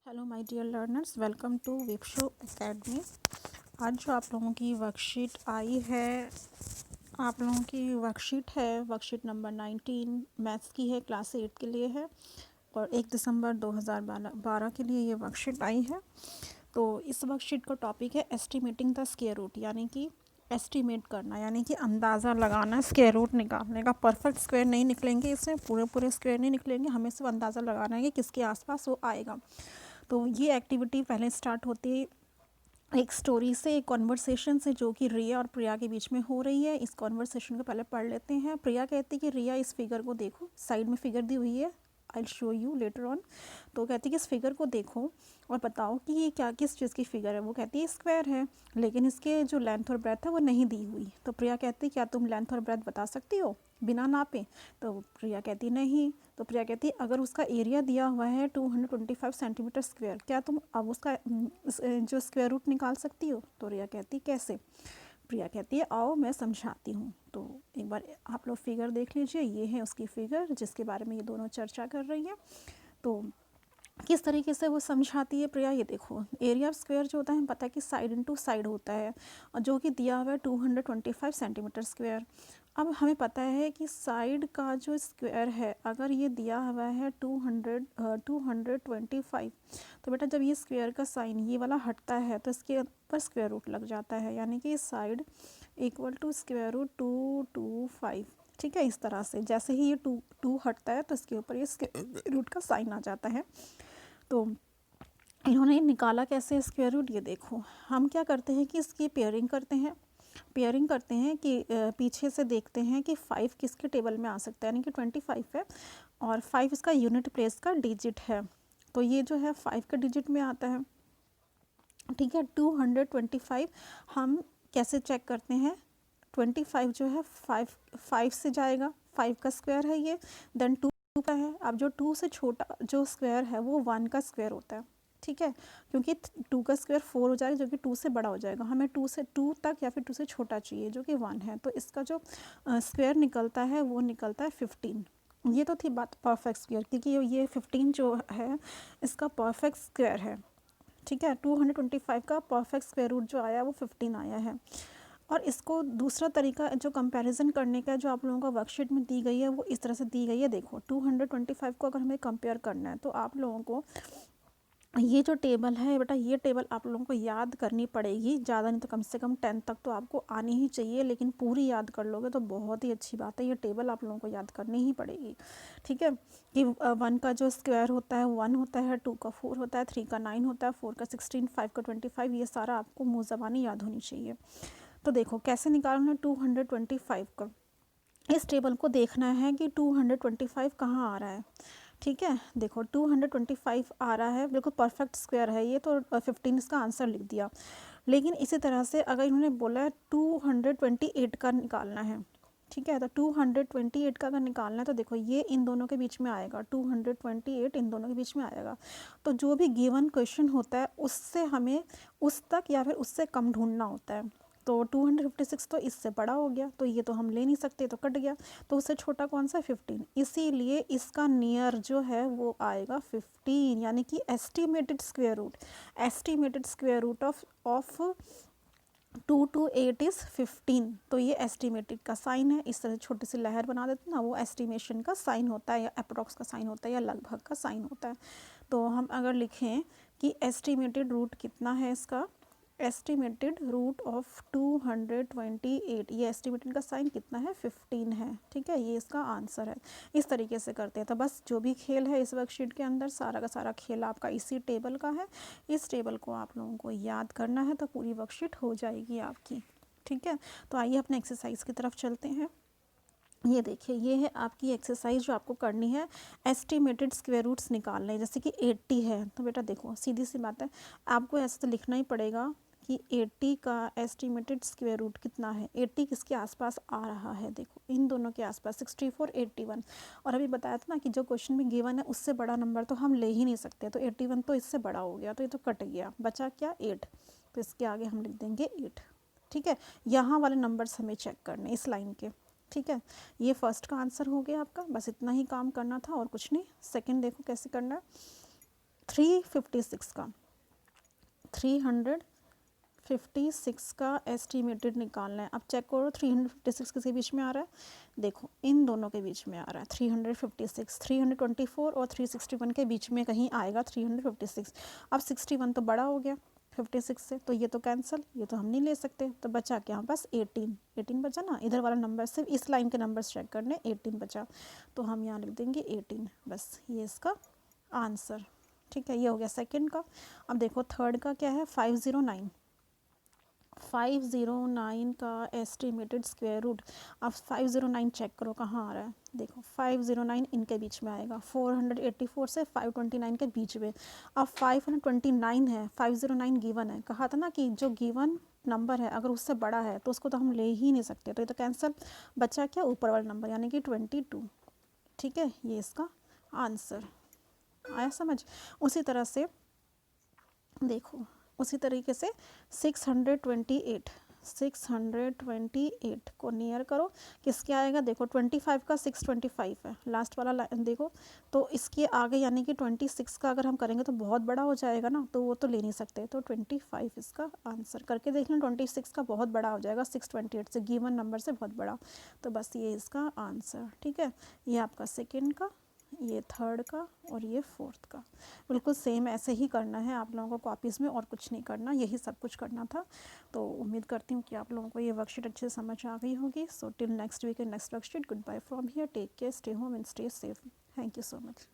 Hello my dear learners, welcome to Vikshu Academy. आज जो आप लोगों की वर्कशीट आई है, आप लोगों की वर्कशीट है वर्कशीट नंबर 19 मैथ्स की है, क्लास 8 के लिए है और 1 दिसंबर 2012 के लिए ये वर्कशीट आई है। तो इस वर्कशीट का टॉपिक है एस्टिमेटिंग द स्क्वायर रूट, यानी कि एस्टिमेट करना, यानी कि अंदाज़ा लगाना, स्क्वायर रूट निकालने का। परफेक्ट स्क्वायर नहीं निकलेंगे, इसमें पूरे स्क्वायर नहीं निकलेंगे, हमें सिर्फ अंदाज़ा लगाना है कि किसके आसपास वो आएगा। तो ये एक्टिविटी पहले स्टार्ट होती है एक स्टोरी से, एक कॉन्वर्सेशन से, जो कि रिया और प्रिया के बीच में हो रही है। इस कॉन्वर्सेशन को पहले पढ़ लेते हैं। प्रिया कहती है कि रिया इस फिगर को देखो, साइड में फिगर दी हुई है, I will show you later on. तो कहती है कि इस फिगर को देखो और बताओ कि ये क्या, किस चीज़ की फिगर है। वो कहती है स्क्वायर है, लेकिन इसके जो लेंथ और ब्रेथ है वो नहीं दी हुई। तो प्रिया कहती है क्या तुम लेंथ और ब्रेथ बता सकती हो बिना नापे? तो प्रिया कहती नहीं। तो प्रिया कहती है अगर उसका एरिया दिया हुआ है 225 सेंटीमीटर स्क्वायर, क्या तुम अब उसका जो स्क्वायर रूट निकाल सकती हो? तो रिया कहती कैसे? प्रिया कहती है आओ मैं समझाती हूँ। तो एक बार आप लोग फिगर देख लीजिए, ये है उसकी फिगर जिसके बारे में ये दोनों चर्चा कर रही है। तो किस तरीके से वो समझाती है प्रिया, ये देखो। एरिया ऑफ स्क्वायर जो होता है, पता है कि साइड इनटू साइड होता है, और जो कि दिया हुआ है 225 सेंटीमीटर स्क्वायर। अब हमें पता है कि साइड का जो स्क्वायर है, अगर ये दिया हुआ है 225, तो बेटा जब ये स्क्वायर का साइन ये वाला हटता है तो इसके ऊपर स्क्वायर रूट लग जाता है, यानी कि side equal to square root 225। ठीक है, इस तरह से जैसे ही ये टू हटता है तो इसके ऊपर ये स्क्वायर रूट का साइन आ जाता है। तो इन्होंने निकाला कैसे स्क्वायर रूट, ये देखो। हम क्या करते हैं कि इसकी पेयरिंग करते हैं कि पीछे से देखते हैं कि 5 किसके टेबल में आ सकता है, यानी कि 25 है और 5 इसका यूनिट प्लेस का डिजिट है। तो ये जो है 5 का डिजिट में आता है। ठीक है, 225 हम कैसे चेक करते हैं? 25 जो है 5 से जाएगा, 5 का स्क्वायर है ये, देन 2 का है। अब जो 2 से छोटा जो स्क्वायर है वो 1 का स्क्वायर होता है। ठीक है, क्योंकि 2 का स्क्वायर 4 हो जाएगा, जो कि 2 से बड़ा हो जाएगा। हमें 2 तक या फिर 2 से छोटा चाहिए, जो कि 1 है। तो इसका जो स्क्वायर निकलता है वो निकलता है 15। ये तो थी बात परफेक्ट स्क्वायर, क्योंकि ये 15 जो है इसका परफेक्ट स्क्वायर है। ठीक है, 225 का परफेक्ट स्क्वायर रूट जो आया वो 15 आया है। और इसको दूसरा तरीका जो कंपैरिजन करने का, जो आप लोगों को वर्कशीट में दी गई है, वो इस तरह से दी गई है। देखो 225 को अगर हमें कंपेयर करना है तो आप लोगों को ये जो टेबल है बेटा, ये टेबल आप लोगों को याद करनी पड़ेगी। ज़्यादा नहीं तो कम से कम 10 तक तो आपको आनी ही चाहिए, लेकिन पूरी याद कर लोगे तो बहुत ही अच्छी बात है। ये टेबल आप लोगों को याद करनी ही पड़ेगी। ठीक है, कि 1 का जो स्क्वायर होता है 1 होता है, 2 का 4 होता है, 3 का 9 होता है, 4 का 16, 5 का 25, ये सारा आपको मुँह ज़बानी याद होनी चाहिए। तो देखो कैसे निकालना है 225 का। इस टेबल को देखना है कि 225 कहाँ आ रहा है। ठीक है, देखो 225 आ रहा है, बिल्कुल परफेक्ट स्क्वायर है ये, तो 15 इसका आंसर लिख दिया। लेकिन इसी तरह से अगर इन्होंने बोला है 228 का निकालना है, ठीक है, तो 228 का अगर निकालना है तो देखो ये इन दोनों के बीच में आएगा, 228 इन दोनों के बीच में आएगा। तो जो भी गिवन क्वेश्चन होता है उससे हमें उस तक या फिर उससे कम ढूंढना होता है। तो 256 तो इससे बड़ा हो गया, तो ये तो हम ले नहीं सकते, तो कट गया। तो उससे छोटा कौन सा? 15। इसीलिए इसका नियर जो है वो आएगा 15, यानी कि estimated square root of 228 is 15। तो ये एस्टिमेटेड का साइन है, इस तरह छोटी सी लहर बना देते हैं ना, वो एस्टिमेशन का साइन होता है, या अप्रोक्स का साइन होता है, या लगभग का साइन होता है। तो हम अगर लिखें कि एस्टिमेटेड रूट कितना है इसका, एस्टिमेटेड रूट ऑफ 228, ये एस्टिमेटेड का साइन कितना है? 15 है। ठीक है, ये इसका आंसर है। इस तरीके से करते हैं। तो बस जो भी खेल है इस वर्कशीट के अंदर, सारा का सारा खेल आपका इसी टेबल का है। इस टेबल को आप लोगों को याद करना है तो पूरी वर्कशीट हो जाएगी आपकी। ठीक है, तो आइए अपने एक्सरसाइज की तरफ चलते हैं। ये देखिए, ये है आपकी एक्सरसाइज जो आपको करनी है। एस्टिमेटेड स्क्वायर रूट्स निकालने हैं। जैसे कि 80 है, तो बेटा देखो सीधी सी बात है, आपको ऐसे तो लिखना ही पड़ेगा कि 80 का एस्टिमेटेड स्क्वायर रूट कितना है। 80 किसके आसपास आ रहा है? देखो इन दोनों के आसपास, 64, 81। और अभी बताया था ना कि जो क्वेश्चन में गिवन है उससे बड़ा नंबर तो हम ले ही नहीं सकते, तो 81 तो इससे बड़ा हो गया, तो ये तो कट गया, बचा क्या? 8। तो इसके आगे हम लिख देंगे 8। ठीक है, यहाँ वाले नंबर्स हमें चेक करने इस लाइन के। ठीक है, ये फर्स्ट का आंसर हो गया आपका। बस इतना ही काम करना था और कुछ नहीं। सेकंड देखो कैसे करना है। 356 का 356 का एस्टिमेटेड निकालना है। अब चेक करो 356 किसके बीच में आ रहा है, देखो इन दोनों के बीच में आ रहा है 356, 324 और 361 के बीच में कहीं आएगा 356। अब 61 तो बड़ा हो गया 56 से, तो ये तो कैंसिल, ये तो हम नहीं ले सकते, तो बचा क्या बस 18 बचा ना, इधर वाला नंबर सिर्फ इस लाइन के नंबर चेक करने, 18 बचा, तो हम यहाँ लिख देंगे 18, बस ये इसका आंसर। ठीक है, ये हो गया सेकंड का। अब देखो थर्ड का क्या है, 509 का एस्टिमेटेड स्क्वायर रूट। अब 509 चेक करो कहाँ आ रहा है, देखो 509 इनके बीच में आएगा, 484 से 529 के बीच में। अब 529 है, 509 गिवन है, कहा था ना कि जो गिवन नंबर है अगर उससे बड़ा है तो उसको तो हम ले ही नहीं सकते, तो ये तो कैंसिल, बचा क्या ऊपर वाला नंबर यानी कि 22। ठीक है, ये इसका आंसर आया समझ। उसी तरह से देखो, उसी तरीके से 628 को नियर करो, किसके आएगा, देखो 25 का 625 है लास्ट वाला देखो, तो इसके आगे यानी कि 26 का अगर हम करेंगे तो बहुत बड़ा हो जाएगा ना, तो वो तो ले नहीं सकते, तो 25 इसका आंसर। करके देख लें 26 का बहुत बड़ा हो जाएगा 628 से, गिवन नंबर से बहुत बड़ा, तो बस ये इसका आंसर। ठीक है, ये आपका सेकेंड का, ये थर्ड का और ये फोर्थ का। बिल्कुल सेम ऐसे ही करना है आप लोगों को कॉपीज़ में, और कुछ नहीं करना, यही सब कुछ करना था। तो उम्मीद करती हूँ कि आप लोगों को ये वर्कशीट अच्छे से समझ आ गई होगी। So till next week and next worksheet, good bye from here, take care, stay home and stay safe, thank you so much.